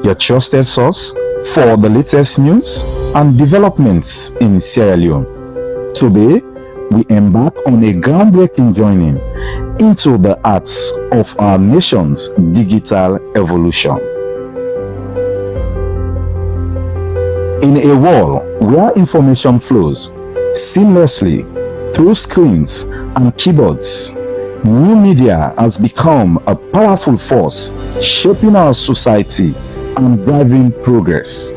your trusted source for the latest news and developments in Sierra Leone. Today, we embark on a groundbreaking journey into the arts of our nation's digital evolution. In a world where information flows seamlessly through screens and keyboards, new media has become a powerful force shaping our society and driving progress.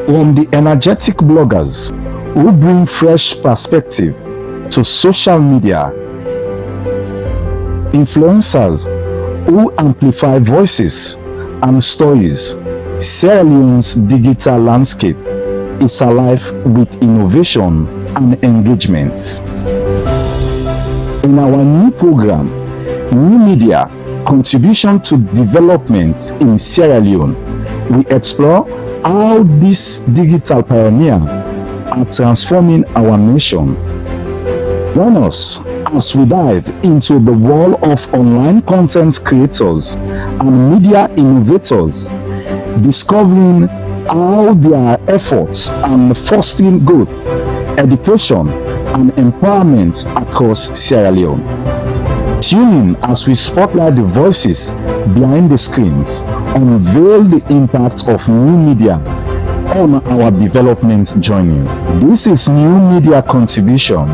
From the energetic bloggers who bring fresh perspective to social media, influencers who amplify voices and stories, Sierra Leone's digital landscape is alive with innovation and engagement. In our new program, New Media: Contribution to Development in Sierra Leone, we explore how these digital pioneers are transforming our nation. Join us as we dive into the world of online content creators and media innovators, discovering how their efforts are fostering growth, education, and empowerment across Sierra Leone. Tune in as we spotlight the voices behind the screens, unveil the impact of new media on our development journey. This is New Media: Contribution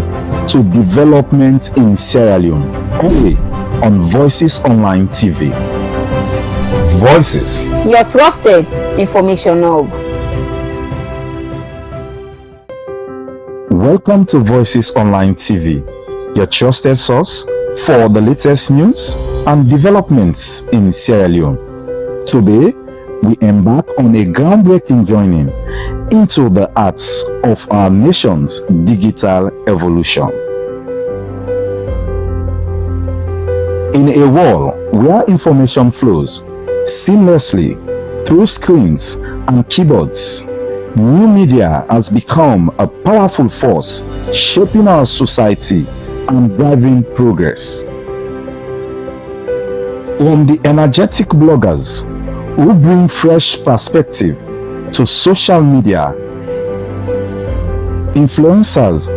to Development in Sierra Leone, only on Voices Online TV. Voices, your trusted information hub. Welcome to Voices Online TV, your trusted source for the latest news and developments in Sierra Leone. Today, we embark on a groundbreaking journey into the arts of our nation's digital evolution. In a world where information flows seamlessly through screens and keyboards, new media has become a powerful force shaping our society and driving progress. From the energetic bloggers who bring fresh perspective to social media, influencers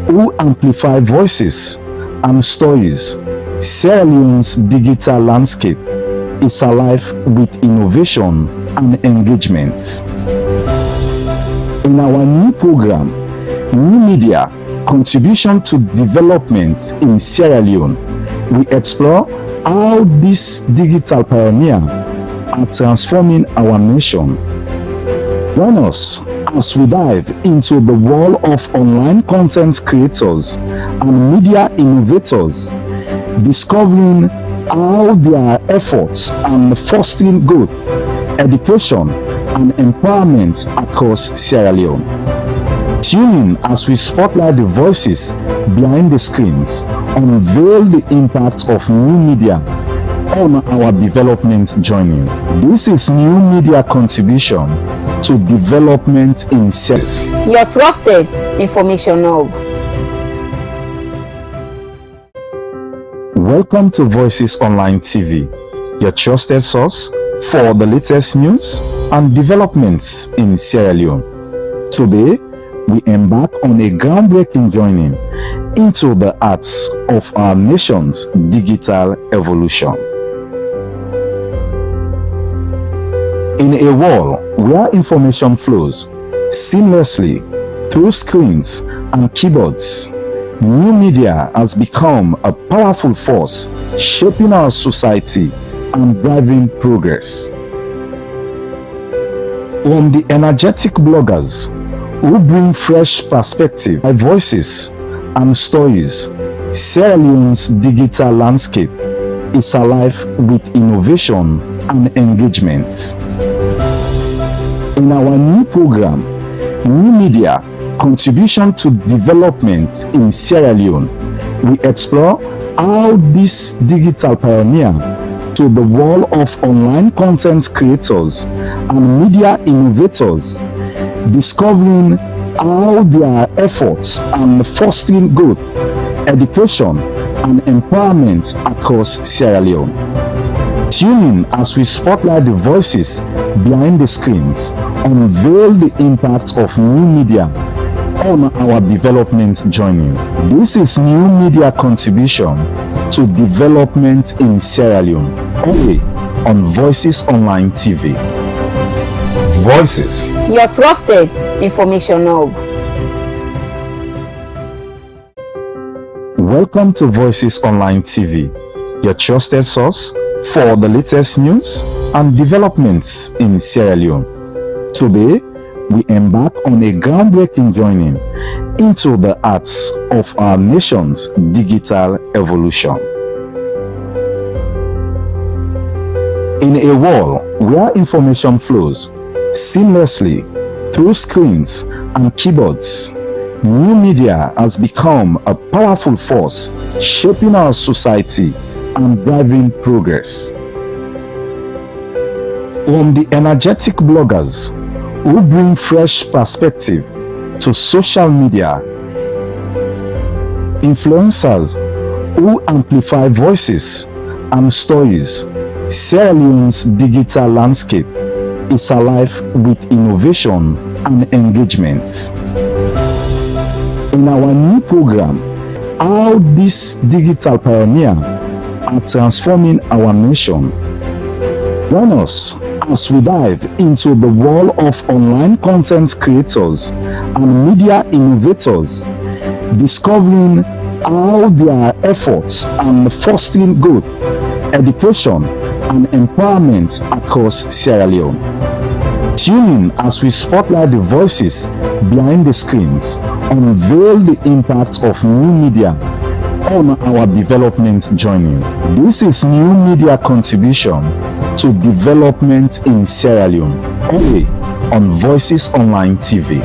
who amplify voices and stories, Sierra Leone's digital landscape is alive with innovation and engagement. In our new program, New Media: Contribution to Development in Sierra Leone, we explore how these digital pioneers are transforming our nation. Join us as we dive into the world of online content creators and media innovators, discovering how their efforts are fostering growth, education, and empowerment across Sierra Leone. Tune in as we spotlight the voices behind the screens, unveil the impact of new media on our development journey. This is New Media: Contribution to Development in Sierra Leone, your trusted information hub. Welcome to Voices Online TV, your trusted source for the latest news and developments in Sierra Leone. Today, we embark on a groundbreaking journey into the arts of our nation's digital evolution. In a world where information flows seamlessly through screens and keyboards, new media has become a powerful force shaping our society and driving progress. From the energetic bloggers who bring fresh perspective, voices, and stories, Sierra Leone's digital landscape is alive with innovation and engagement. In our new program, New Media: Contribution to Development in Sierra Leone, we explore how these digital pioneers to the world of online content creators and media innovators, discovering how their efforts are fostering growth, education, and empowerment across Sierra Leone. Tune in as we spotlight the voices behind the screens, unveil the impact of new media on our development journey. This is New Media Contribution to Development in Sierra Leone, only on Voices Online TV. Voices, your trusted information hub. Welcome to Voices Online TV, your trusted source for the latest news and developments in Sierra Leone. Today, we embark on a groundbreaking journey into the arts of our nation's digital evolution. In a world where information flows seamlessly through screens and keyboards, new media has become a powerful force shaping our society and driving progress. From the energetic bloggers who bring fresh perspective to social media, influencers who amplify voices and stories, Sierra Leone's digital landscape is alive with innovation and engagement. In our new program, How These Digital Pioneers Are Transforming Our Nation, join us as we dive into the world of online content creators and media innovators, discovering how their efforts are fostering growth, education, and empowerment across Sierra Leone. Tune in as we spotlight the voices behind the screens, unveil the impact of new media on our development journey. This is New Media Contribution to Development in Sierra Leone, only on Voices Online TV.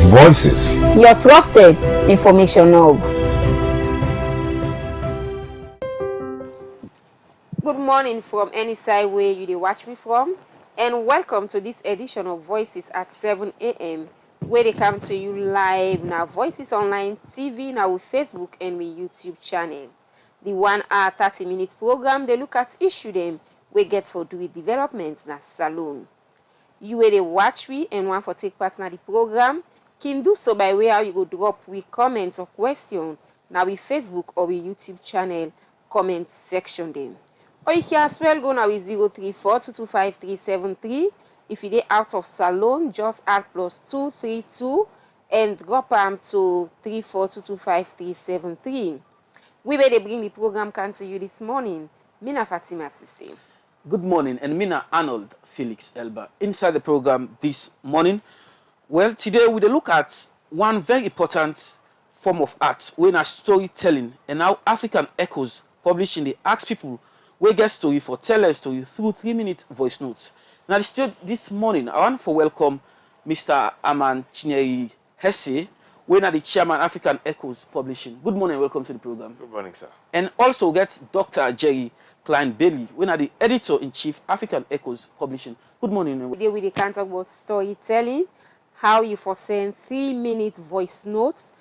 Voices, your trusted information hub. Good morning from any side where you dey watch me from, and welcome to this edition of Voices at 7 a.m. where they come to you live now. Voices Online TV now with Facebook and with YouTube channel. The 1 hour 30-minute program they look at issue them we get for do with development na salon. You where they watch we and want for take part in the program can do so by way how you go drop with comments or question now with Facebook or with YouTube channel comment section them. Or you can as well go now with 034-225-373. If you dey out of salon, just add +232 and drop them to 34-225-373. We will bring the program can to you this morning. Mina Fatima Sisi. Good morning, and Mina Arnold Felix Elba. Inside the program this morning, well, today we will look at one very important form of art, when are storytelling, and how African Echoes publishing the Ask People we get story for tell a story through 3-minute voice notes. Now this morning I want to welcome Mr. Aman Chinyeri Hesse, when are the chairman African Echoes Publishing. Good morning, welcome to the program. Good morning, sir. And also get Dr. Jerry Klein Bailey, when are the editor-in-chief African Echoes Publishing. Good morning. Today we can talk about storytelling, how you for send 3-minute voice notes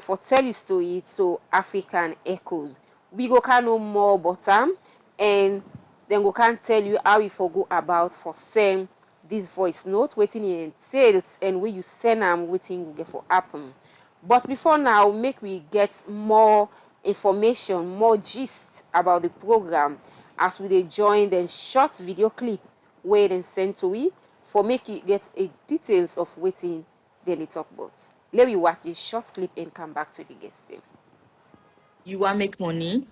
for tell a story to African Echoes. We go can know more about them, and then we can tell you how you for go about for send this voice note, waiting in entails, and where you send them, waiting will get for happen. But before now, make we get more information, more gist about the program as we dey join the short video clip where then send to we for make you get a details of waiting then they talk about. Let me watch this short clip and come back to the guest then. You want make money,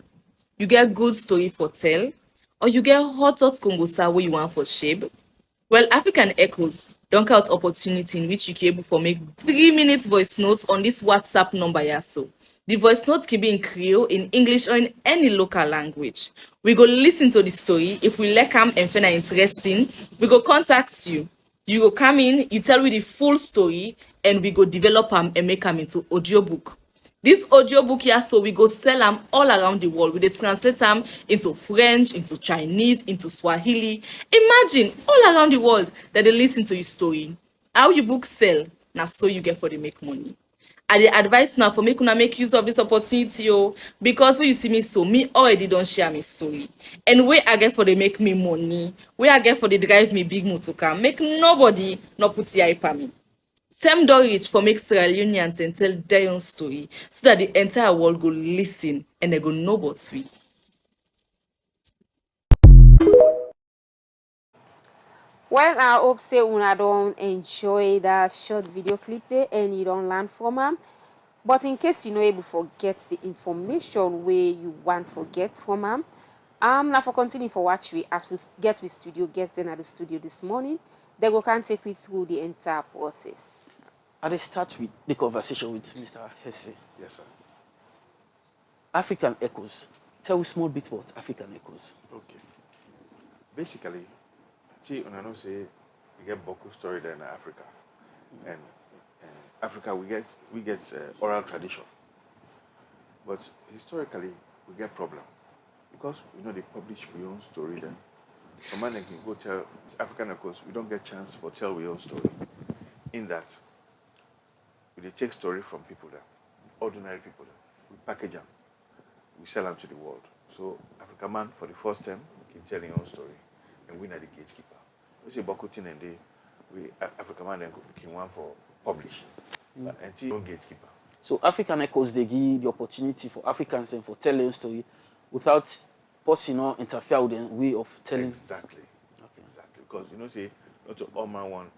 you get good story for tell, or you get hot kongosa where you want for shape. Well, African Echoes don't count opportunity in which you can able for make 3-minute voice notes on this WhatsApp number so. The voice note can be in Creole, in English, or in any local language. We go listen to the story. If we like them and find it interesting, we go contact you. You go come in, you tell me the full story, and we go develop them and make them into audiobook. This audiobook here, so we go sell them all around the world. We dey translate them into French, into Chinese, into Swahili. Imagine all around the world that they listen to your story. How you book sell, now so you get for the make money. I dey advise now for make una make use of this opportunity because when you see me so me already don't share my story and where I get for they make me money, where I get for they drive me big motor car, make nobody not put the hype on me. Same door reach for make Sierra Leoneans and tell their own story so that the entire world go listen and they go know about we. Well, I hope say una don't enjoy that short video clip there and you don't learn from them. But in case you know able forget the information where you want to forget from them, now for continue for watch we as we get with studio guests then at the studio this morning, they will can take we through the entire process. I start with the conversation with Mr. Hesse. Yes, sir. African Echoes. Tell me a small bit about African Echoes. Okay. Basically, see, when I know say we get Boku story there in Africa, and Africa we get oral tradition, but historically we get problem because we know they publish we own story then. Some man can go tell African Echoes we don't get chance for tell we own story. In that, we take story from people there, ordinary people there. We package them, we sell them to the world. So Africa man for the first time can tell his own story, and we are the gatekeeper. We say Bokutin and we Africa man then became one for publish, and he own gatekeeper. So African Echoes they give the opportunity for Africans and for telling a story without person or interfere with the way of telling. Exactly. Okay. Exactly. Because say not to all man want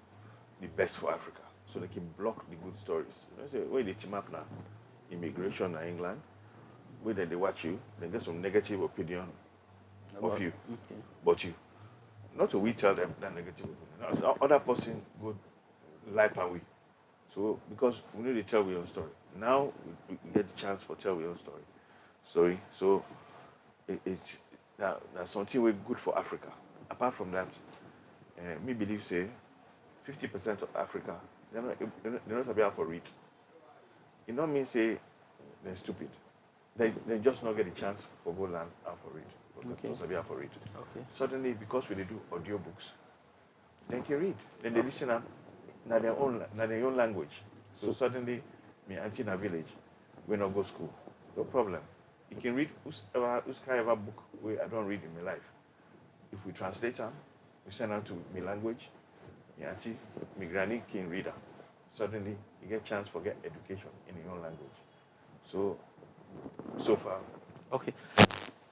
the best for Africa. So they can block the good stories. Say where they team up now, immigration in England, where they watch you, they get some negative opinion of you. Okay. But you. Not to we tell them that negative opinion. Other person go life and we. So because we need to tell our own story. Now we get the chance for tell our own story. Sorry. So it's that's something we're good for Africa. Apart from that, me believe say 50% of Africa they're not about for read. It don't mean say they're stupid. They just not get a chance for go land and for read. Because okay. Not for read. Okay. Suddenly because we do audiobooks, they can read. Then they listen up na their own language. So suddenly me auntie in a village, we not go school. No problem. You can read who's ever book where I don't read in my life. If we translate them, we send them to my language, my auntie, my granny can read them. Suddenly you get chance for get education in your own language. So far. Okay.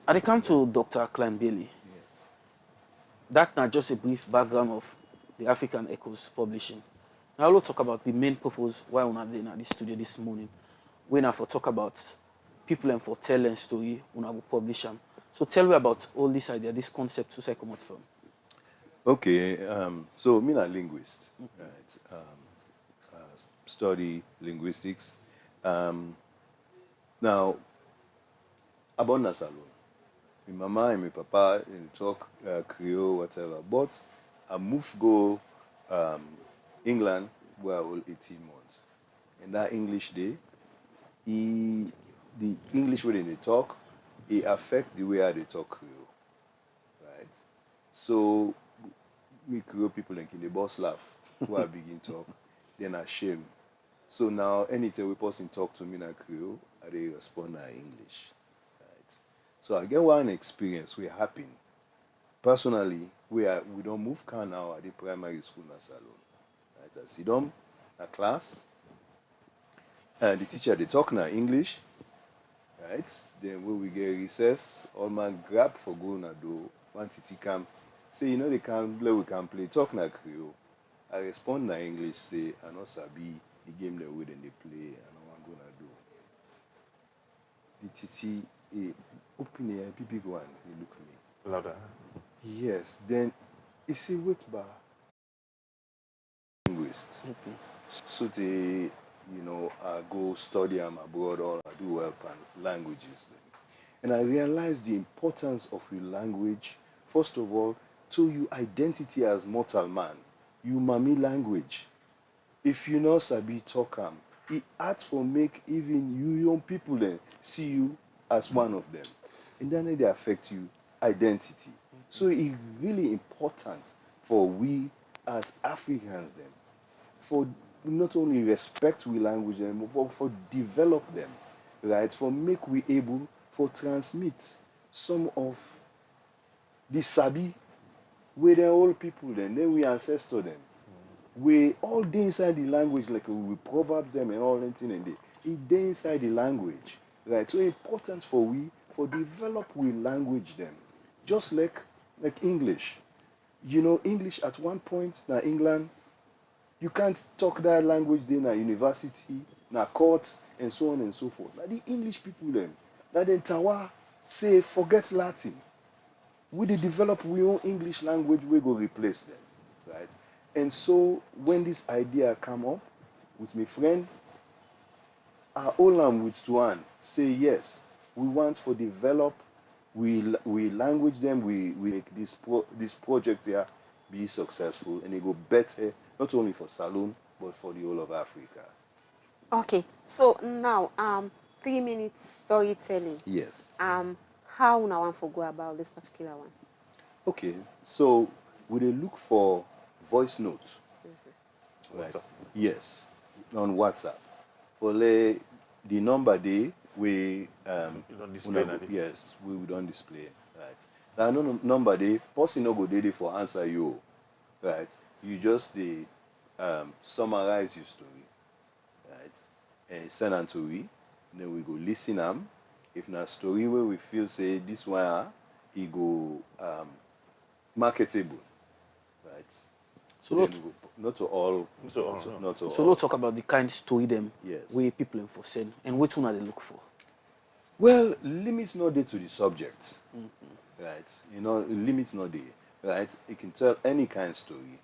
I come to Dr. Klein Bailey. Yes. That's not just a brief background of the African Echoes publishing. Now we'll talk about the main purpose why we're not there in this studio this morning. We're now for talk about people and for telling story when I will publish them. So tell me about all this idea, this concept to say come out from. Okay, so I'm a linguist, right? Study linguistics. Now, about na salon. My mama and my papa talk Creole, whatever. But I moved go England where I was 18 months. And that English day, the English way they talk, it affects the way they talk Creole, right? So, me Creole people like in the boss laugh when I begin talk, then I shame. So now, anytime we person talk to me in Creole, I they respond in English, right? So I get one experience we happen. Personally, we don't move car now at the primary school in salon. Right? I sit down in class, and the teacher they talk now English. Right? Then when we get recess, all man grab for go na do. One titi come, say they can play, we can play. Talk na Creole. I respond na English, say I know sabi the game the way then they play, and I want go na do. The titi open the big one, he look me. Louder. Yes. Then he say wait ba linguist. So they I go study am abroad or I do help and languages. And I realized the importance of your language, first of all, to your identity as mortal man, your mami language. If you know sabi talk am, it hard for make even you young people then see you as one of them. And then they affect you identity. So it's really important for we as Africans then, for not only respect we language them, but for develop them, right? For make we able for transmit some of the sabi with the old people then we ancestor them. We all dey inside the language, like we proverbs them and all that thing and it dey inside the language, right? So important for we for develop we language them, just like English. You know, English at one point na England, you can't talk that language there na university, na court, and so on and so forth. Now the English people them, now then Tawa say forget Latin. We dey develop we own English language, we go replace them, right? And so when this idea come up with my friend, Olam with Tuan say yes, we want to develop, we language them, we make this project here be successful and it go better not only for Salone but for the whole of Africa. Okay, so now 3 minutes storytelling. Yes. How now one for go about this particular one? Okay, so we dey look for voice note, right? WhatsApp. Yes, on WhatsApp. For the number day we You don't display una go- na dey. yes, we don't display, right? Now no number day, person no go dey there for answer you, right? You just summarize your story, right? And send am to we, then we go listen am. If na story where we feel say this one e go marketable, right? So Then not, we go, not to all, So, not to so all. let's talk about the kind story them Yes. where people for send and which one are they look for. Well, limits not there to the subject, right? You know, limits not there, right? You can tell any kind of story,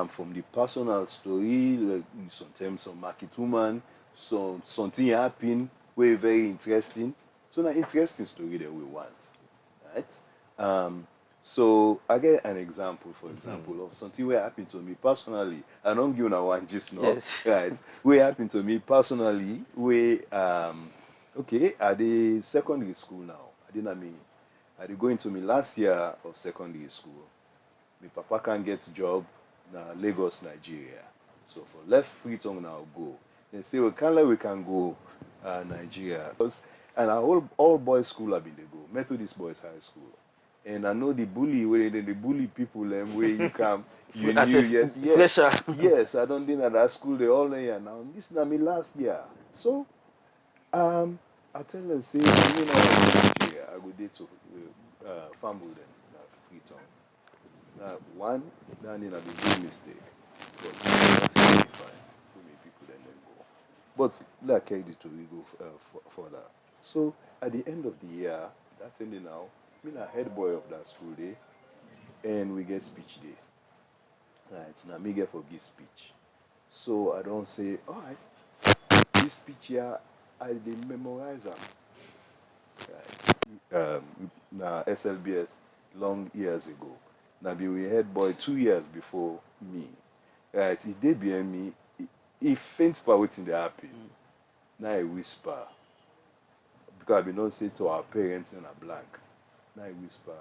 from the personal story, like sometimes some market woman, something happen, very very interesting. So an interesting story that we want, right? So I get an example, for example, of something where happened to me personally. I don't give you one just now, Yes. right? Where happened to me personally, where okay, at the secondary school now. I did go into me last year of secondary school. My papa can't get job na Lagos, Nigeria. So for left Freetown now go. They say we can go Nigeria. And our all boys school I been they go, Methodist Boys High School. And I know the bully where they bully people them where you come, you As knew, a yes, fresher. yes, I don't think at that school they all there now. This is me last year. So I tell them say you know Nigeria, I go there to farm with them, Freetown. Now one, then I be big mistake. But that's really fine. Too many people then go. But like I carry the story go further. So at the end of the year, that's ending now. Me a head boy of that school day, and we get speech day. Right, now me get for give speech. So I don't say, all right, this speech here I did memorize them. Right. Now SLBS long years ago. Now be we head boy 2 years before me. Right, he did behind me. He faint for waiting to happen. Now I whisper. Because I be not say to our parents in a blank. Now I whisper,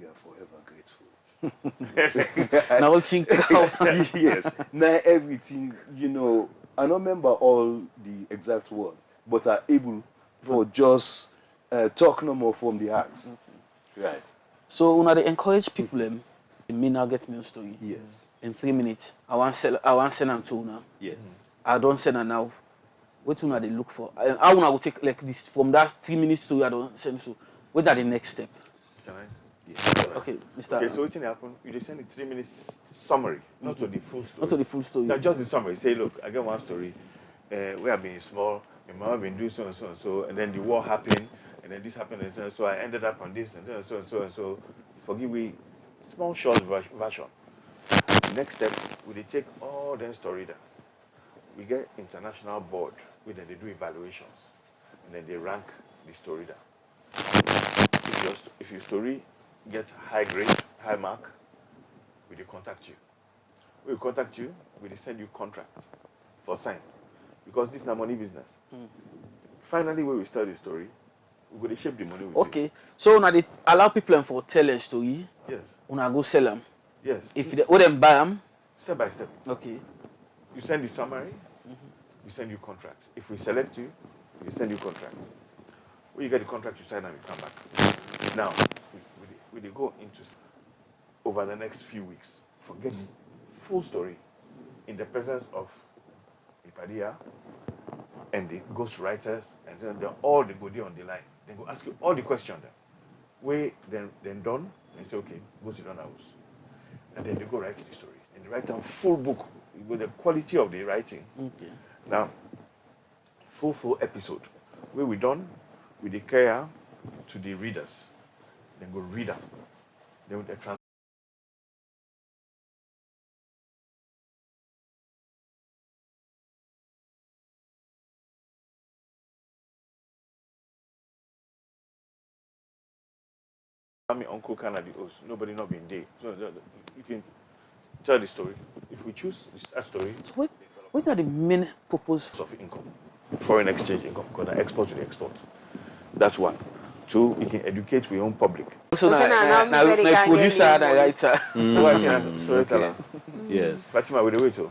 we are forever grateful. Now I'll think Yes. Now everything, you know, I don't remember all the exact words, but are able for just talk no more from the heart. Right. So when I encourage people me now get me a story. Yes. In 3 minutes. I want send them to now. Yes. I don't send them now. What one are they look for? I wanna go take like this from that 3 minutes story I don't send so. What are the next step? Can I? Yes. Okay, Mr. Okay, so what happen? You just send a 3 minutes summary, not to the full story. Not to the full story. Now just the summary. Say, look, I got one story. We have been small. My mom been doing so and so and so, and then the war happened, and then this happened, and so I ended up on this, and so and so and so. Forgive me, small short version. Next step, we dey take all them story down. We get international board where then they do evaluations, and then they rank the story down. If your story gets high grade, high mark, we dey contact you. We will contact you, we dey send you contract for sign. Because this is not money business. Finally, when we start the story, we go dey shape the money with Okay. So now they allow people for tell a story. you. Yes. Una go sell them. Yes. If they them buy them, Step by step. okay. you send the summary, we send you contract. If we select you, we send you contract. When you get the contract, you sign and you come back. Now, we go into over the next few weeks, forget the full story in the presence of Ipadia and the ghost writers, and then all they go there on the line. They go ask you all the questions. We then done, and say, okay, go sit down house. And then they go write the story. And they write down full book with the quality of the writing. Okay. Now, full episode. Where we done, we declare to the readers. Then go read them. Then they translate. My uncle can at the host. Nobody not being there. So you can tell the story. If we choose that story, So what are the main purpose? of income, foreign exchange income, because I export to the export. That's one. Two, we can educate our own public. So Until now, now me say they my can't producer get and me a writer. Who I say storyteller. Yes. Fatima with the way to.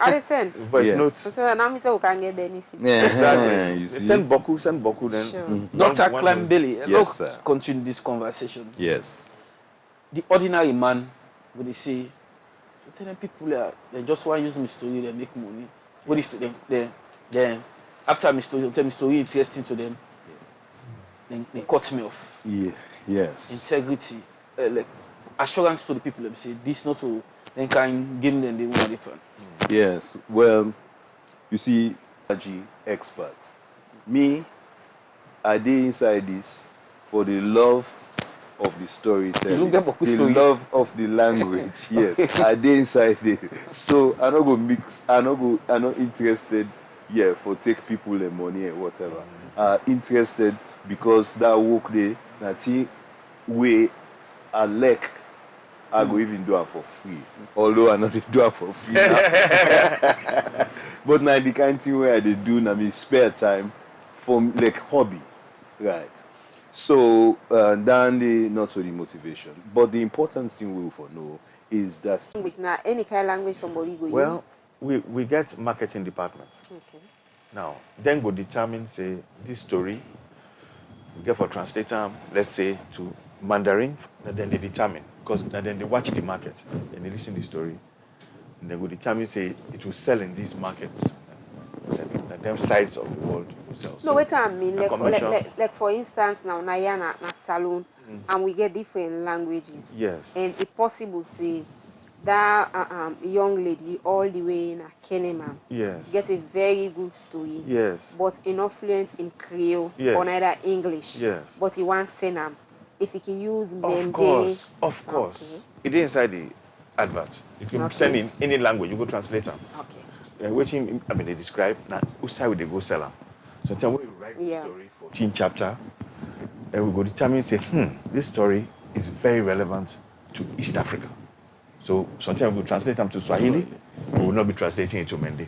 I dey send. Voice Yes. notes. Until now, me say we can get benefit. Exactly. You see? Send Boku, then. Sure. Dr. One- Klambeli, Yes, let's sir. continue this conversation. Yes. The ordinary man, what they say, so tell them people they just want to use my story, they make money. What is to them? Then after my story, tell me story interesting to them. Then they cut me off. Yeah. Yes. Integrity, like assurance to the people. Let me say this not to then can give them the one they plan. Yes. Well, you see, energy experts. Me, I did inside this for the love of the storytelling, You don't get Boku the story. love of the language. Yes, I did inside it. So I not go mix. I not interested. Yeah, for take people the money and whatever. Interested because that work there, that way I like. I go even do it for free. Although I not dey do it for free now. But now the kind of thing where I dey do na me spare time from like hobby. Right. So then the not so the motivation. But the important thing we will for know is that Language now, any kind of language somebody go Well, we get marketing department. use. Okay. Now, then go determine, say, this story, we get for translator, let's say, to Mandarin, and then they determine, because then they watch the market, and they listen to the story, and they go determine, say, it will sell in these markets, and them sides of the world it will sell. No, wait a minute. and commercial- Like for instance, now na salon, and we get different languages. Yes. And it's possible to that young lady all the way in Kenema Yes. get a very good story. Yes. But enough fluent in Creole Yes. or neither English. Yes. But he wants send them. If he can use Of Mende. course. Of course. Okay. It is inside the advert. You can Okay. send in any language, you go translate them. Okay. Waiting, I mean, they describe now which side will they go sell them. So tell me, we write Yeah. the story for 14 chapter, and we go determine, say, this story is very relevant to East Africa. So sometimes we will translate them to Swahili, we will not be translating it to Mende.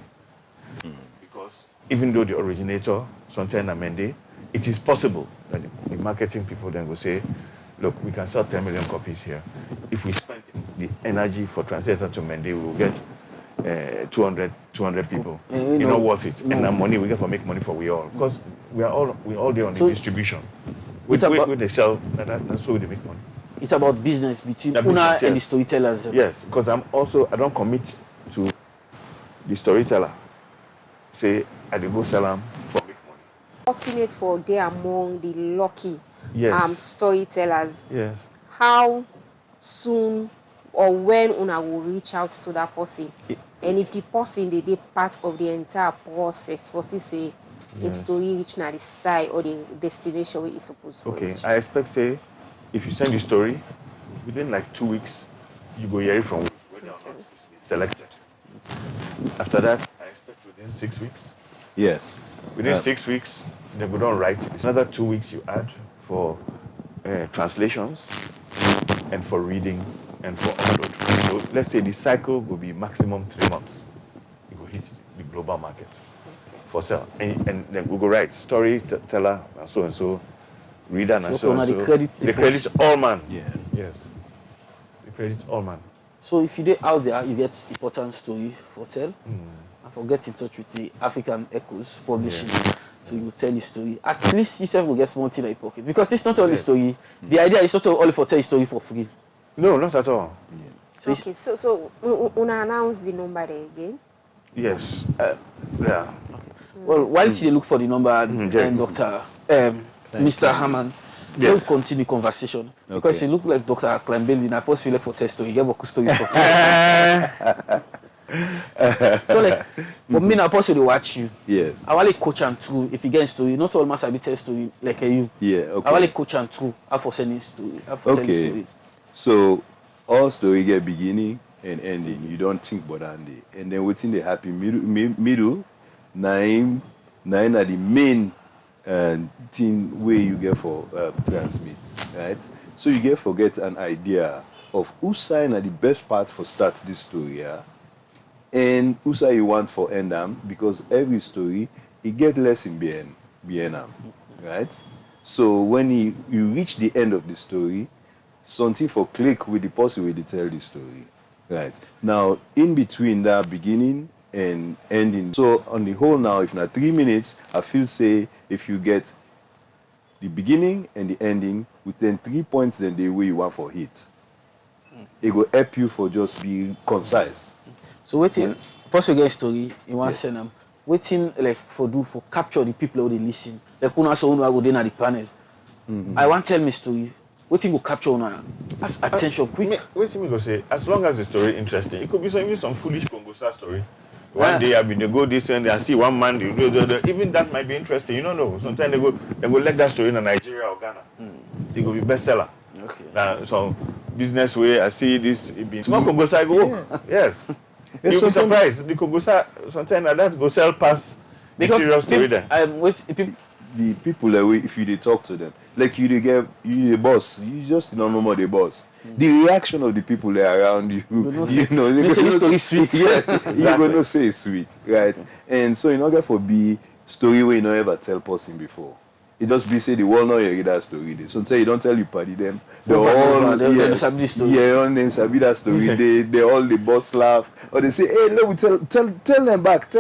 Because even though the originator, sometimes Mende, it is possible that the marketing people then will say, look, we can sell 10 million copies here. If we spend the energy for translating to Mende, we will get 200 people. You It's know, not worth it. And the money we get for make money for we all. Because we all there on the So- distribution. It's about- When they sell, that's how they make money. It's about business between Yeah, Una business, and the yes. storytellers. Yes, because I don't commit to the storyteller. Say, I dey go sell them for make money. Fortunate for they among the lucky Yes. storytellers. Yes. How soon or when una will reach out to that person? And if the person they part of the entire process for say the Yes. story reach na the side or the destination where it's supposed to Okay, reach. I expect, say, if you send the story, within like 2 weeks, you go hear it from whether or not it's been selected. After that, I expect within 6 weeks. yes. Within 6 weeks, they go down write. It's another 2 weeks you add for translations and for reading and for upload. So let's say the cycle will be maximum 3 months. You go hit the global market for sale. And then we go write storyteller and so, reader and so now and they so. credit the They credit all man. Yeah. Yes. They credit all man. So if you dey out there, you get important story for tell. and for get in touch with the African Echoes Publishing. So you will tell the story. At least yourself will get small thing in your pocket. Because it's not only story. The idea is not only for tell story for free. No, not at all. So Okay, so una announce the number there again. Yes. Yeah. well, while they look for the number yeah. and Dr. Mr. Hammond, we'll continue conversation. Because you look like Dr. Kleinbeli, I post feel like for test story. You have a story for test. So like for me now possibly watch you. Yes. I want to coach and true if you get story, not all must be tell story like you. Yeah, okay. I want to coach and true. I for sending story. I for telling story. So all story get beginning and ending. You don't think about ending. And then within the happy middle, nine are the main thing where you get for transmit, right? So you get forget an idea of whose side are the best part for start this story, yeah? And whose side you want for end them, because every story it get less in BN, right? So when you reach the end of the story, something for click with the person where they tell the story, right? Now in between that beginning and ending, so on the whole now, if not 3 minutes, I feel say if you get the beginning and the ending within 3 points, then the way you want for hit, it will help you for just be concise. So waiting, post get story in one send them. Waiting like for capture the people who they listen. Like when I saw one go then at the panel. I want tell me story. Waiting go capture on attention quick. Wait till me go say, as long as the story interesting, it could be even some foolish Congosa story. One day I mean they go this and I see one man even that might be interesting. You don't know. Sometimes they go let that story in Nigeria or Ghana. It will be bestseller. Okay. So business way I see this it be small Congosa I go. Yes. You'll be surprised. The Congosa sometimes that go sell past the serious story there. The people that way, if you talk to them, like you the boss, you just don't know more the boss. The reaction of the people there around you, you know, they say story sweet. Yes, exactly. You're gonna say it's sweet, right? And so in order for be story where you never ever tell person before. It just be say the world not hear that story. So say you don't tell you party them. They all they sabi that story. They all the boss laugh or they say, hey, let me tell them back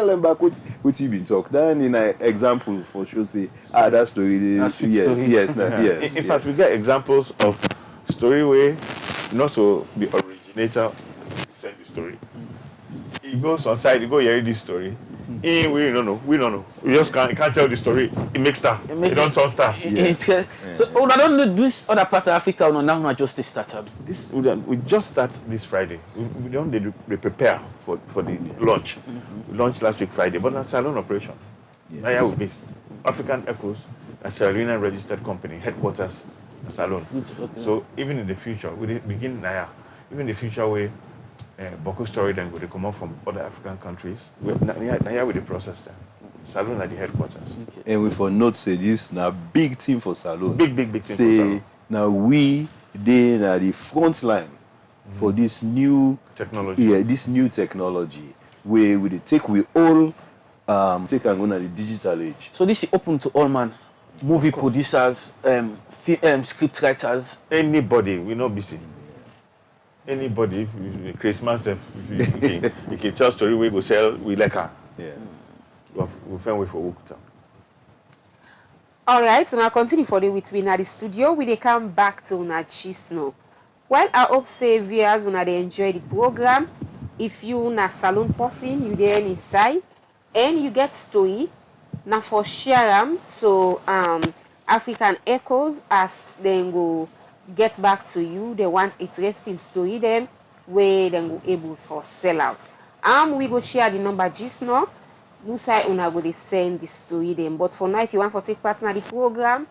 what you been talk. Then in an example for sure say that story. Yes. In fact, we get examples of story where not to the originator send the story. He goes on side, he go hear this story. We don't know. We just can't tell the story. It makes star. It don't turn star. So I don't know this other part of Africa. No, now just the startup. We just start this Friday. We don't prepare for the launch. We launched last week Friday, but that's salon operation. Naya will base African Echoes, a Sierra Leone registered company, headquarters, a salon. So even in the future, we begin Naya. Even in the future where Boko story then will come up from other African countries. Now with the process there. Salon at the headquarters. Okay. And we for note say this now big team for Salon. Big team for Salon. Now we they are the front line for this new technology. Yeah, this new technology where we take we all take and go to the digital age. So this is open to all man. Movie producers, script writers. Anybody, we not busy. Anybody, Christmas, if you can tell story, we go sell, we like her. Yeah. We find way for work. All right, so now continue for the with we na the studio. We they come back to una gist now. Well, I hope say viewers una they enjoy the program. If you na salon person, you there inside, and you get story, now for share them so African Echoes as then go get back to you. They want interesting story them where then go able for sell out. We go share the number just now. Musa una go they send the story them. But for now, if you want to take part in the program,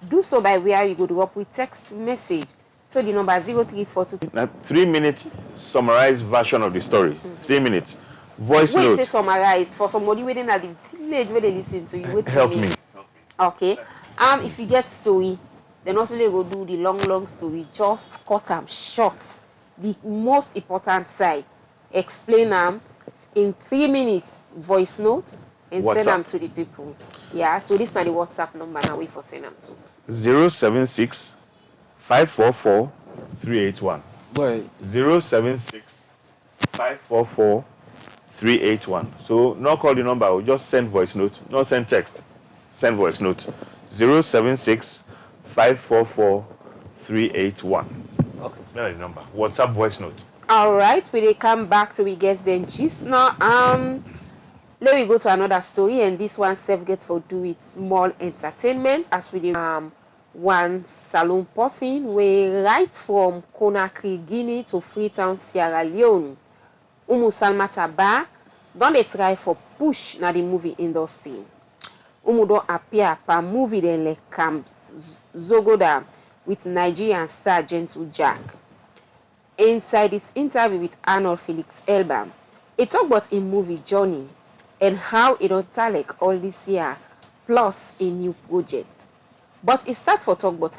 do so by where you go drop with text message. So the number 0342. Now 3 minute summarized version of the story. 3 minutes. Voice note. Wait, summarize for somebody waiting at the village where they listen to you. Wait Help me. Okay. If you get story, then also they go do the long story. Just cut them short. The most important side. Explain them in 3 minutes. Voice notes and WhatsApp. send them to the people. Yeah. So this is the WhatsApp number now. Wait for send them to 076 544 381. Boy. 076 544 381. So not call the number, we'll just send voice note, not send text. Send voice note. 076 544 381. Okay. That's the number. WhatsApp voice note. All right, we dey come back to we guess then gist now. Let me go to another story, and this one self get for do with small entertainment as we dey one saloon person we right from Conakry, Guinea to Freetown, Sierra Leone. Umu Salmata Ba don dey try for push na the movie industry. Umu don appear per movie dem like Camp Zogoda with Nigerian star Gentle Jack. Inside this interview with Arnold Felix Elba, he talk about a movie journey and how it don't like all this year, plus a new project. But he start for talk about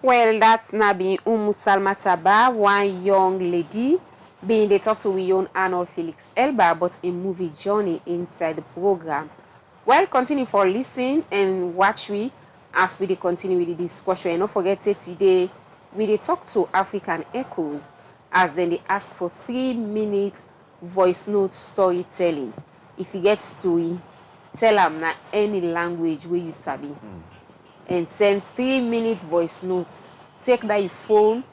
Well, that's Nabi Salma Taba, one young lady being they talk to we own Arnold Felix Elba about a movie journey inside the program. Well, continue for listen and watch we as we dey continue with the discussion. And don't forget it today we dey talk to African Echoes as then they ask for 3-minute voice note storytelling. If you get story, tell them na any language where you sabi. And send 3-minute voice notes. Take that your phone,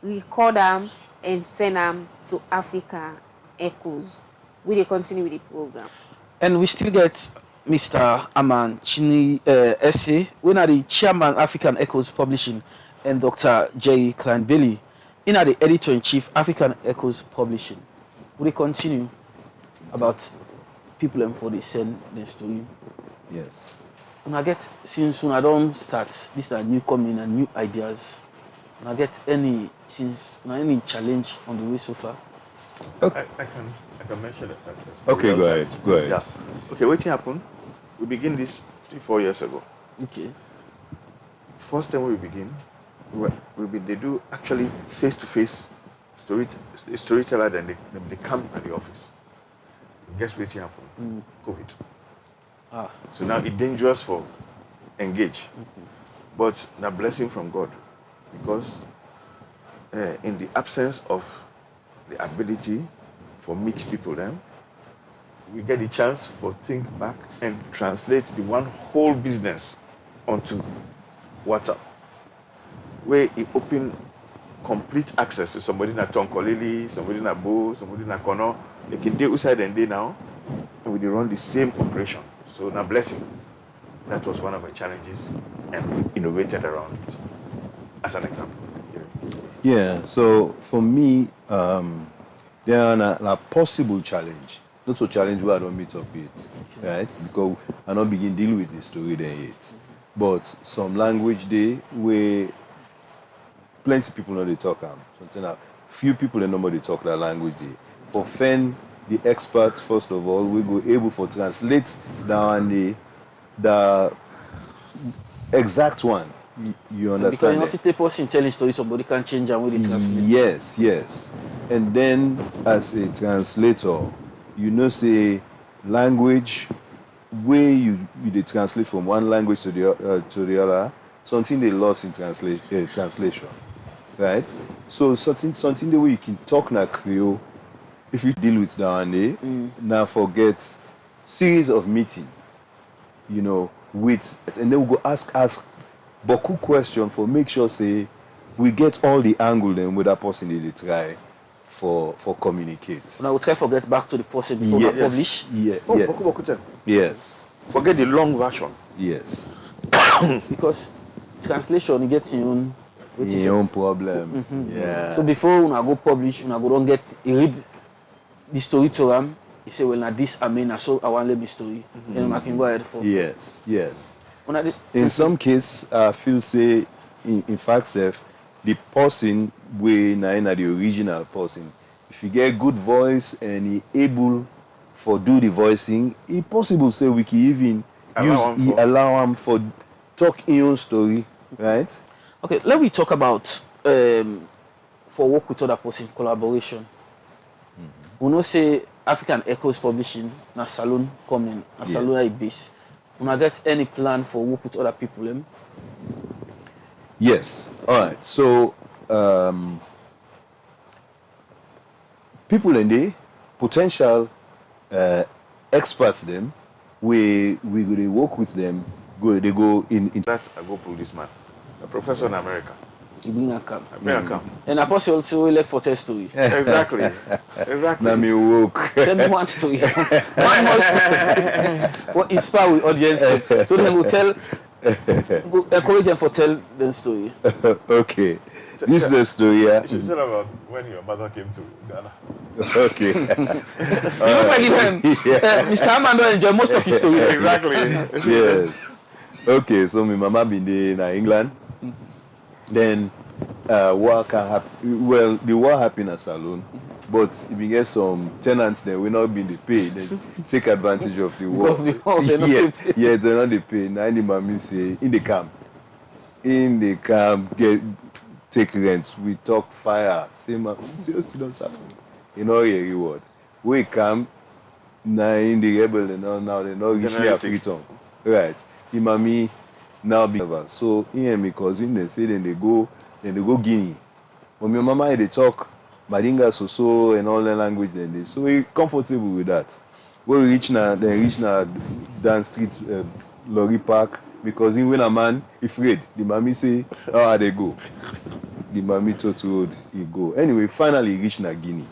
record them, and send them to Africa Echoes. We will continue with the program. And we still get Mr. Aman Chini Essay, we are the chairman African Echoes Publishing, and Dr. Jerry Klein Bailey, in the editor-in-chief African Echoes Publishing. We will continue about people and for the send the story. Yes. When I get since when I don't start, these are new coming and new ideas. When I get any challenge on the way so far. Okay. I can mention it. Okay, go ahead. Go ahead. Yeah. Okay, what happened? We begin this 3-4 years ago. Okay. First time we begin, they do actually face-to-face storyteller. Then they come at the office. Guess what happened? COVID. So now it's dangerous for engage, but now blessing from God, because in the absence of the ability for meet people, then we get the chance for think back and translate the one whole business onto WhatsApp, where it open complete access to somebody na Tonkolili, somebody na Bo, somebody na Kono. They can do outside and day now, and we run the same operation. So now blessing. That was one of our challenges, and we innovated around it. As an example. Yeah, so for me, there are a possible challenge. Not so challenge where I don't meet up with, right? Because I don't begin deal with the story there yet. But some language there where plenty people know they talk something that few people in nobody talk that language there. For Fen, the experts first of all, we go able for translate down the exact one. You understand? Because you know, person telling story, somebody can change and when they translate. Yes. And then as a translator, you know, say language where you they translate from one language to the other, something they lost in translation, right? So something the way you can talk na Creole. If you deal with that one now forget series of meeting, you know, with, and then we go ask beaucoup question for make sure say we get all the angle then with that person they try for communicate. Now we try to get back to the person before we publish. Yes. Forget the long version. Yes. Because translation you get your own problem. Yeah. So before when I go publish, when I go don't get read the story to them, you say, well, now this I mean, so I want to let me story. Then I can go ahead for. Yes. In some case, I feel say, in fact, the person way na the original person. If you get good voice and he able for do the voicing, it possible say we can even allow him for talk in own story, right? Okay, let me talk about for work with other person collaboration. We know say African Echoes Publishing na Salone coming, na Salone is base. When I get any plan for work with other people? Yes. All right. So people in the potential experts them, we go work with them. They go in that I go policeman, a professor in America. You bring a camp. And I Apostle also like for tell story. Exactly. Let me walk. Tell me one story. One more story. For inspire with audience. So they will tell, encourage them for tell the story. Okay. This is the story. You should tell about when your mother came to Ghana. Okay. You look like him. Mr. Hammond don't enjoy most of his story. Exactly. Yes. Okay, so my mama been there in England. Then what can happen? Well, the war happened at Salone, but if you get some tenants that will not be the pay, then take advantage of the war. They're they're not the pay. Now the mommy say in the camp in the camp, take rent. We talk fire. Say, man, seriously, don't suffer. You know your reward. We come now in the rebel and all now they not reaching their freedom. Right. The mommy now be over. So in me cousin they say then they go Guinea. When my mama they talk Madinga so and all the language then they so we comfortable with that. When we reach now down street lorry park because when a man afraid the mommy say they go. The mommy told he go. Anyway, finally reach na Guinea.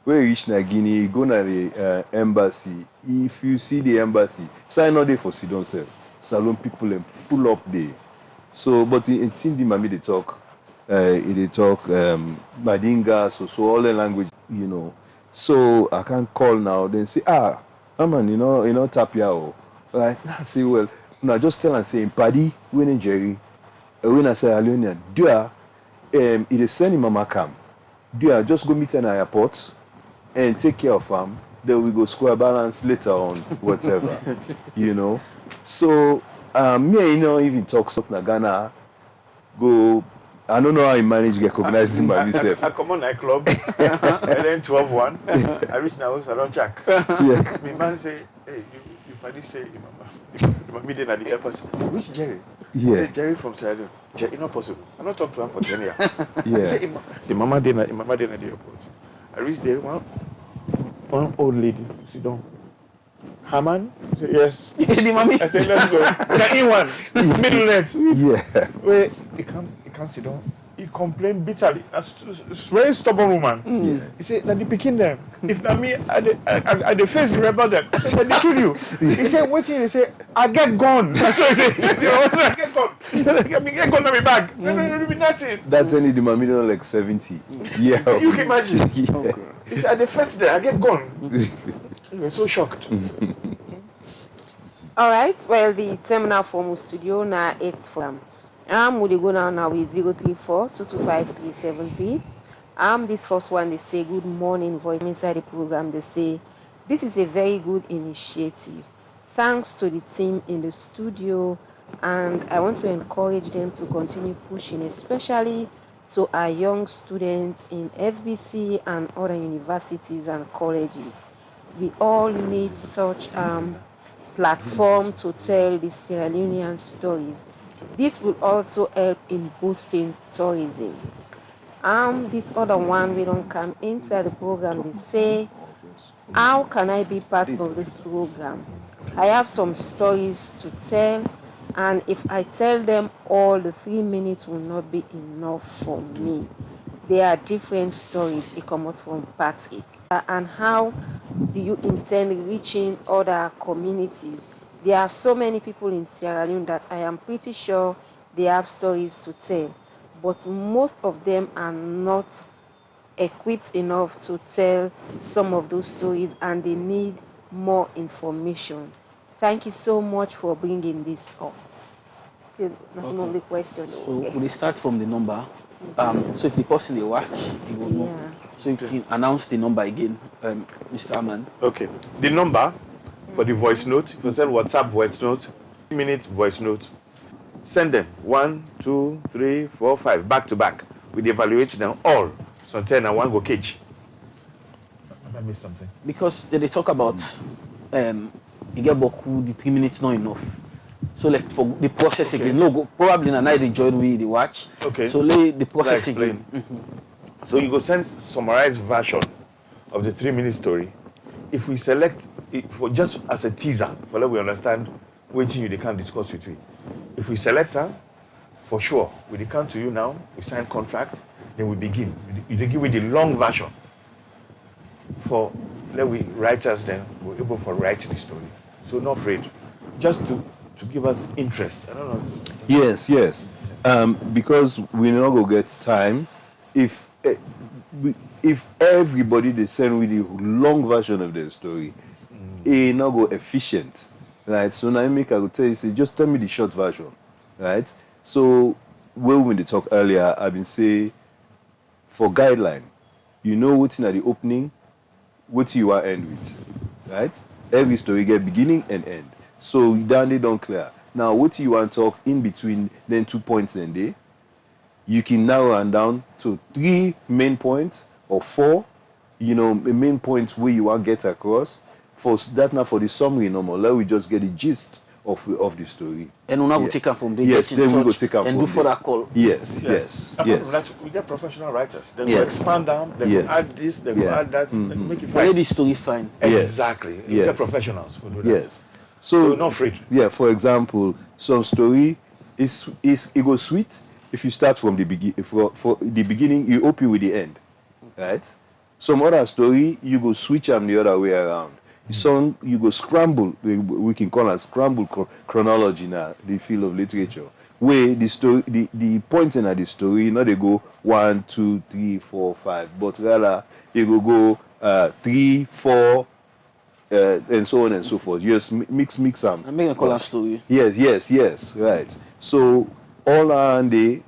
When you reach na Guinea, go na the embassy. If you see the embassy, sign out there for sit down self. Salon people and full up there. So, but it's in the mommy they talk Madinga, so all the language, you know. So I can call now, then say, man, you know, Tapia, right? I say, well, no, just tell and say, in Paddy, when in Jerry, when I say Alionia, it is sending mama come. Just go meet an airport and take care of him. Then we go square balance later on, whatever, you know. So me, you know, even talk stuff na Ghana, go. I don't know how I manage recognizing by myself. I come on nightclub, and then 12-1. I reach now, I don't check. Yeah. My man say, hey, you Paddy say, Mama, meeting at the airport. Which Jerry? Yeah. Say, Jerry from Sierra Leone. Jerry, not possible. I not talk to him for 10 years. Yeah. Say, the mama did at the airport. I reached there, one old lady, sit down. Haman? Say, yes. The mommy. I said, let's go. In one, middle net. Yeah. Where he can't sit down. He complained bitterly. A very stubborn woman. Yeah. He said, that they picking them. If not me, I the face rebel them. I said, they kill you. He said, wait till he said, I get gone. That's what he said. I get gone. Get gone, let me back. No, that's it. That's only the mommy don't like 70. Yeah. You can imagine. Yeah. He said, I the first day, I get gone. He was so shocked. All right. Well, the terminal form studio now 8 for them. We go now with 034-225-373. This first one they say good morning voice inside the program. They say this is a very good initiative. Thanks to the team in the studio, and I want to encourage them to continue pushing, especially to our young students in FBC and other universities and colleges. We all need such platform to tell the Sierra Leonean stories. This will also help in boosting tourism. This other one, we don't come inside the program. They say, how can I be part of this program? I have some stories to tell, and if I tell them all, the 3 minutes will not be enough for me. There are different stories they come out from Patrick. And how do you intend reaching other communities? There are so many people in Sierra Leone that I am pretty sure they have stories to tell, but most of them are not equipped enough to tell some of those stories, and they need more information. Thank you so much for bringing this up. That's not the question. So we start from the number. So if the person they watch, he will know. Yeah. So you can announce the number again, Mr. Aman. Okay. The number for the voice note, if you send WhatsApp voice note, 3-minute voice note, send them 1, 2, 3, 4, 5 back to back. We evaluate them all. So 10 and 1 go cage. I missed something. Because they talk about you get Boku, the 3 minutes not enough. So like for the process again, no go probably na night they join we the watch. Okay. So lay the process again. So you go send summarized version of the 3-minute story. If we select it for just as a teaser, for let we understand waiting you they can discuss with we. If we select her, for sure, we come to you now, we sign contract, then we begin. You give me the long version. For let we writers then we're able for writing the story. So not afraid. Just to give us interest. I don't know. Yes. Because we not go get time. If everybody they send with the long version of their story, it not go efficient, right? So now I will tell you, say, just tell me the short version, right? So when they talk earlier, I've been say for guideline, you know what's in at the opening, what you are end with, right? Every story get beginning and end. So down they don't clear. Now, what you want to talk in between then 2 points then there, you can narrow and down to 3 main points or 4, main points where you want to get across. For that now for the summary normal, let we just get the gist of the story. And we now will take them from there. Yes, then we go take them and from do there. further call. Yes. Apart from that, we get professional writers. They will Yes. expand down, they Yes. will add this, they will Yeah. add that, and make it Already fine. the story fine. Yes. Exactly. We Yes. get professionals who do that. Yes. So So not afraid. yeah, for example, some story is it goes sweet if you start from the for the beginning, you open with the end, right? Some other story you go switch them the other way around. Some you go scramble. We can call it scramble chronology now, the field of literature, where the story, the points in the story, they go 1, 2, 3, 4, 5, but rather they go 3, 4. And so on and so forth. Just mix them. And make a call story. Yes, right. So all around the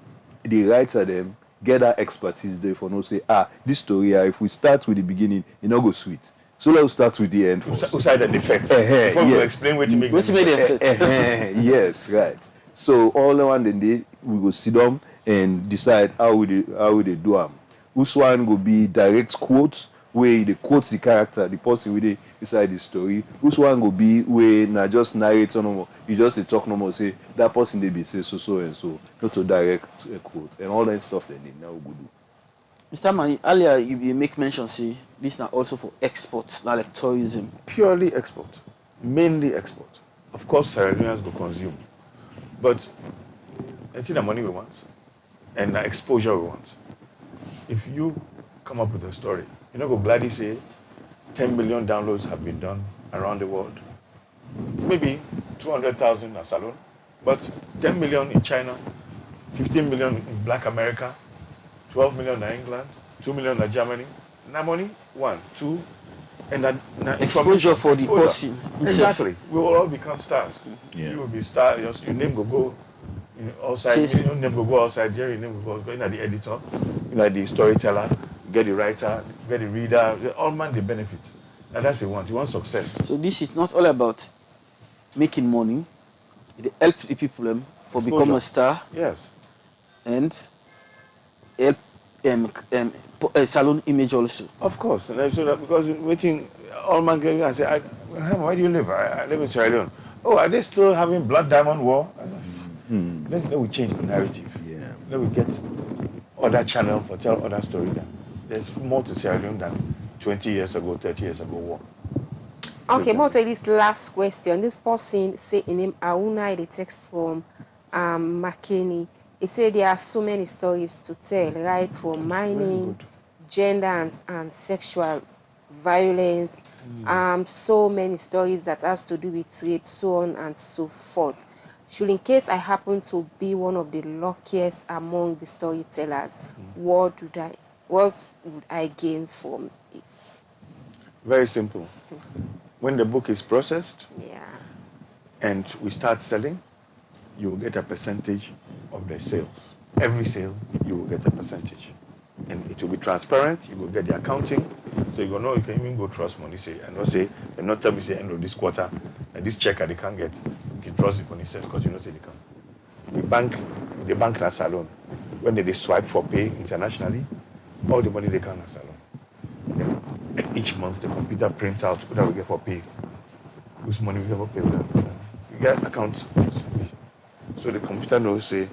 writer them get that expertise there for no say, this story, if we start with the beginning, it not go sweet. So let's start with the end first. Who side the defects? Before we yes. explain what you make. What you made them fit. Yes, right. So all around the day, we go sit down and decide how we they do them. Which one will be direct quotes, where they quote the character, the person with it inside the story. Which one will be where not just narrate no more. You just they talk no more, say that person they be say so and so, not to direct a quote and all that stuff they need now we do. Mr. Mani, earlier you make mention, say, this now also for export, like tourism. Purely export. Mainly export. Of course, Sierra Leoneans go consume. But it's the money we want and the exposure we want. If you come up with a story, you're not going to gladly say 10 million downloads have been done around the world. Maybe 200,000 in Salon, but 10 million in China, 15 million in Black America, 12 million in England, 2 million in Germany. Now money, 1, 2, and that Exposure for the person. Exactly. We will all become stars. Yeah. You will be star. Your name will go outside. Yes. Your name will go outside. Jerry, your name will go in at the editor, the storyteller, get the writer, get the reader. All man the benefit. And that's what we want. You want success. So this is not all about making money. It helps the people for Exposure. become a star Yes. and help salon image also. Of course. And so that because waiting, all man can and say, where do you live? I live in Sierra Leone. Oh, are they still having Blood Diamond War? Let we change the narrative. Yeah. Let we get other channel for tell other story. There's more to Sierra Leone than 20 years ago, 30 years ago war. Okay, more to this last question. This person say in name Auna, the text from McKinney. It said there are so many stories to tell, right? From mining, gender and sexual violence, so many stories that has to do with rape, so on and so forth. Should in case I happen to be one of the luckiest among the storytellers, what would I gain from it? Very simple. When the book is processed Yeah. and we start selling, you will get a percentage of the sales. Every sale, you will get a percentage. And it will be transparent. You will get the accounting. So you go, no, you can even go trust money. Say, and not say, and not tell me, say, end of this quarter, and this check they can't get. You can trust the money sales because you know, say they can. The bank in a salon, when they swipe for pay internationally, all the money they can in a salon. And each month, the computer prints out what we get for pay. Whose money we get for pay. You get accounts. So the computer knows, say,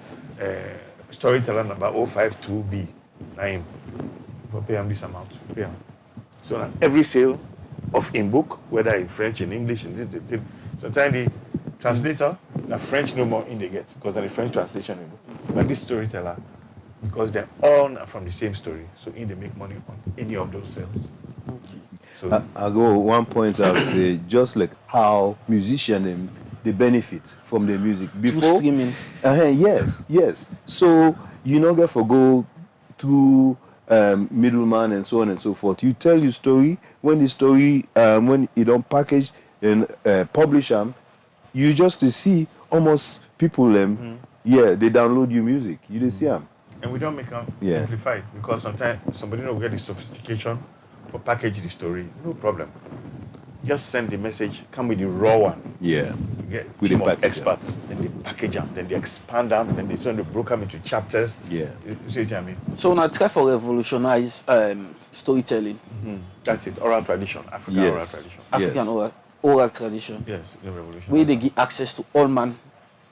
storyteller number 052B, Naim. For pay him this amount. Pay him. So now every sale of in book, whether in French, in English, sometimes the translator, the French no more in they get, because the French translation in book. But this storyteller, because they're all from the same story, so in they make money on any of those sales. So I go one point I would say, just like how musicians they benefit from the music before streaming. Yes. So you not get for go through middleman and so on and so forth. You tell your story. When the story when you don't package and publish them, you just to see almost people they download your music. You didn't see them. and we don't make them simplified because sometimes somebody will get the sophistication for package the story. No problem. Just send the message. Come with the raw one. Yeah. We get We team dey of package 'em. experts, then they package them, then they expand them, then they turn the broke them into chapters. Yeah. You see what I mean? So now try for revolutionize storytelling, That's it. Oral tradition, African oral Yes. tradition. African Yes. oral tradition. Yes, the revolution. Where they give access to all man,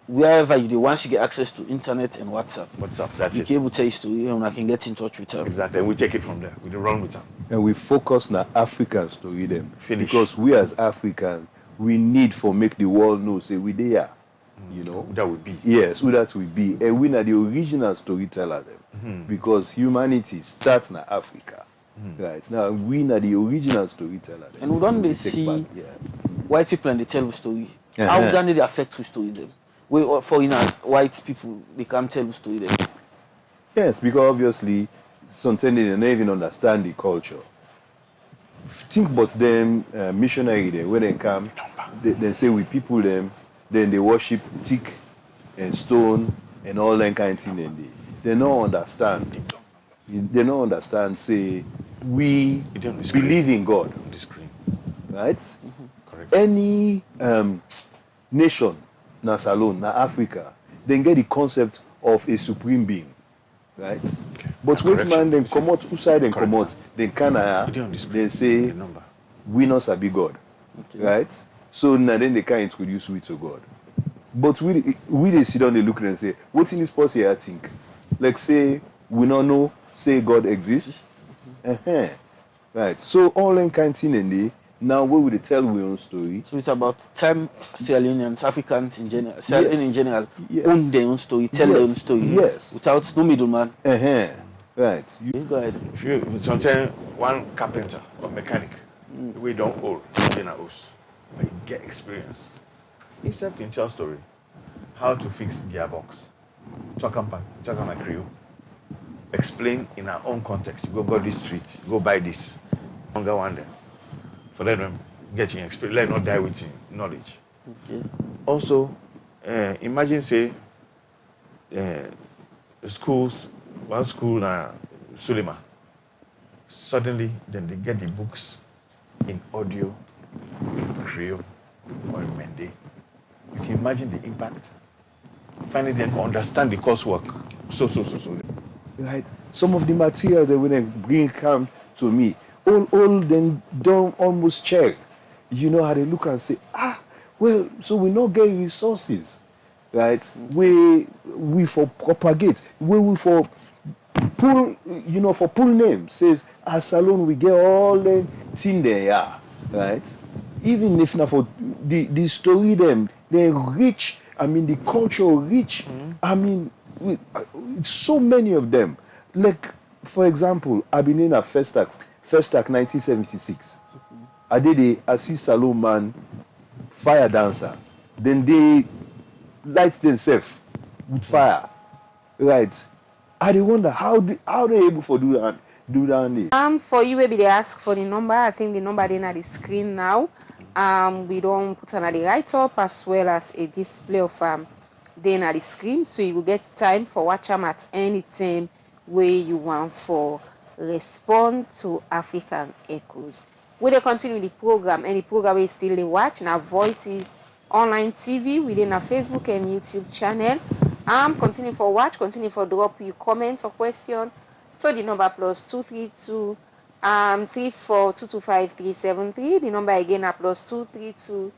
wherever you do. Once you get access to internet and WhatsApp, What's up? That's you it. can able to tell your story and I can get in touch with them. Exactly. And we take it from there. We don't run with them. And we focus on Africans to read them. Finish. Because we as Africans, we need for make the world know, say we there. You know? That would be. Yes, who that will be. And we are the original storyteller them. Because humanity starts in Africa. Right. Now we are the original storyteller them. And we don't We see take back, yeah. white people and they tell the story. Uh-huh. How can they affect to story them? We foreigners, white people, they can't tell the story them. Yes, because obviously sometimes they don't even understand the culture. Think about them missionary there when they come, they say we people them, then they worship tick and stone and all that kind of thing. And they don't understand. They don't understand. Say we It on the screen. believe in God, On the screen. right? Correct. Any nation, na Salon, na Africa, then get the concept of a supreme being, right? But Na wait, correction. man, then You see. come out outside and Correct. come out, then can It on the screen. then say The number. we not sabi God, right? So now then they can introduce we to God. But we they sit down, they look and say, what in this person here I think? Like say we not know, say God exists. Right. So all that kind of thing and they now we will tell we own story. So it's about time Sierra Leoneans, Africans in general, Sierra Leone Yes. in general, Yes. own their own story, tell their own Yes. story. Yes. Without no middleman. Right. You go ahead. If you sometimes one carpenter or mechanic, we don't old in a house, but you get experience. Instead can tell story how to fix gearbox, talk on a crew, explain in our own context. You go this street, go buy this, longer one there. For let them getting experience, let not die with knowledge. Okay. Also, imagine say schools, one school Sulema, suddenly then they get the books in audio, Creole, or in Mende. You can imagine the impact. Finally, then understand the coursework. So. Right. Some of the material that when they bring come to me, all them don't almost check. You know how they look and say, well, so we not get resources, right? We for propagate, we for pull, for pull name says as Salon we get all the thing there, right? Even if not for the story them, they rich. I mean the culture rich. I mean, so many of them. Like for example, I've been in a Festac 1976. I did a Assis Salon man fire dancer. Then they light themselves with fire, right? I wonder how they able to do that. For you, maybe they ask for the number. I think the number then at the screen now. We don't put another write up as well as a display of then at the screen, so you will get time for watch them at any time where you want for respond to African Echoes. We will continue the program, and the program is still the watch now. Voices online TV within our Facebook and YouTube channel. Continue for watch, continue for drop your comments or question. So the number plus 232 34225 The number again are plus 232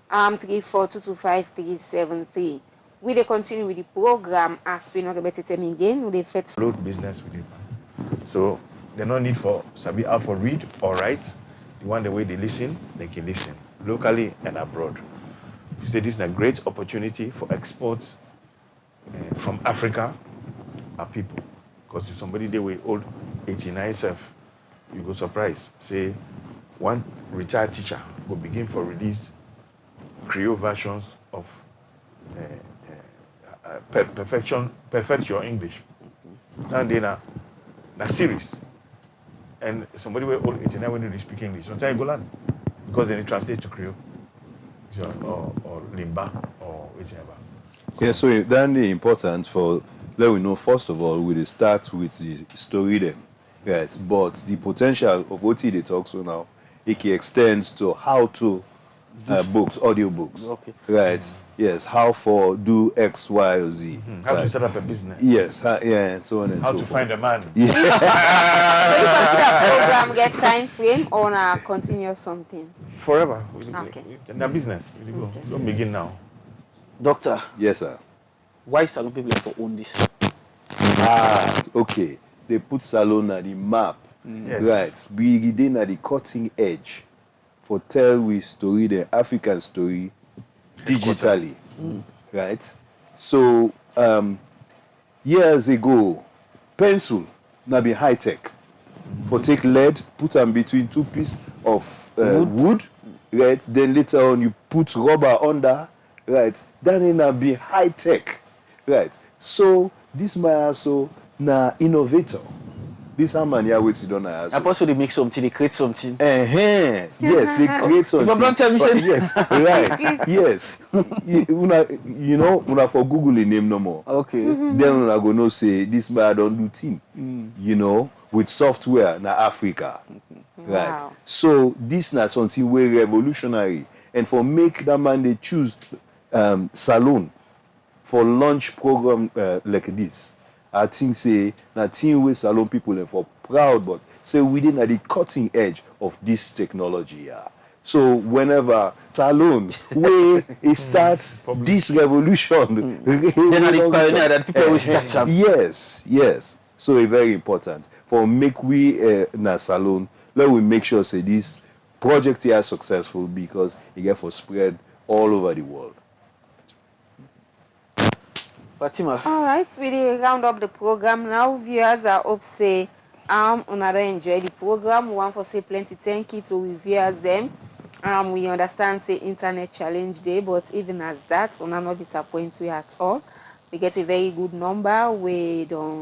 34225 We will continue with the program as we know about it again. We fit Load business with it. So there's no need for Sabi out for read or write. The one the way they listen, they can listen locally and abroad. You say this is a great opportunity for exports from Africa, our people. Because if somebody they will old 89 self, you go surprise. Say one retired teacher will begin for release Creole versions of perfect your English. And then a series. And somebody will old 89 when they speak English. Sometimes you go learn because then they translate to Creole. So, or Limba or whichever. Yeah, so then the importance for let we know first of all we start with the story them. Yes, but the potential of what they talk so now it extends to how to books, audio books. Okay. Right. Yes. How for do X, Y, or Z. How to Right. set up a business. Yes. Yeah. So on and How so to forth. find a man. So you consider program get time frame or na continue something? Forever. Okay. The business. We go. Don't begin now. Doctor, Yes, sir. why salon people for own this? Okay. They put salon at the map. Yes. Right. We then at the cutting edge for tell we story, the African story, digitally. Right. So years ago, pencil now be high tech. For take lead, put them between two pieces of wood, right? Then later on you put rubber under, right? Then it be high tech, right? So this man also na innovator. This man here which don't I also. also they make something, they create something. Yes, they create something. don't tell me But say- yes, right. Yes. You know, una for Google the name no more. Okay. Then una go know say this man don't do thing. You know, with software na Africa. Right. Wow. So this na something very revolutionary. And for make that man they choose salon for launch program like this. I think say na thing wey salon people and for proud, but say within at the cutting edge of this technology. Yeah. So whenever salon where it starts this revolution, Then are the pioneer that people will start them. Yes, yes. So it's very important for make we na salon. Let we make sure say this project here is successful because it get for spread all over the world. Fatima, All right, we dey round up the program now. Viewers, I hope say una don enjoy the program. We want for say plenty thank you to we viewers them. We understand say internet challenge day, but even as that, una not disappoint we at all. We get a very good number. We don't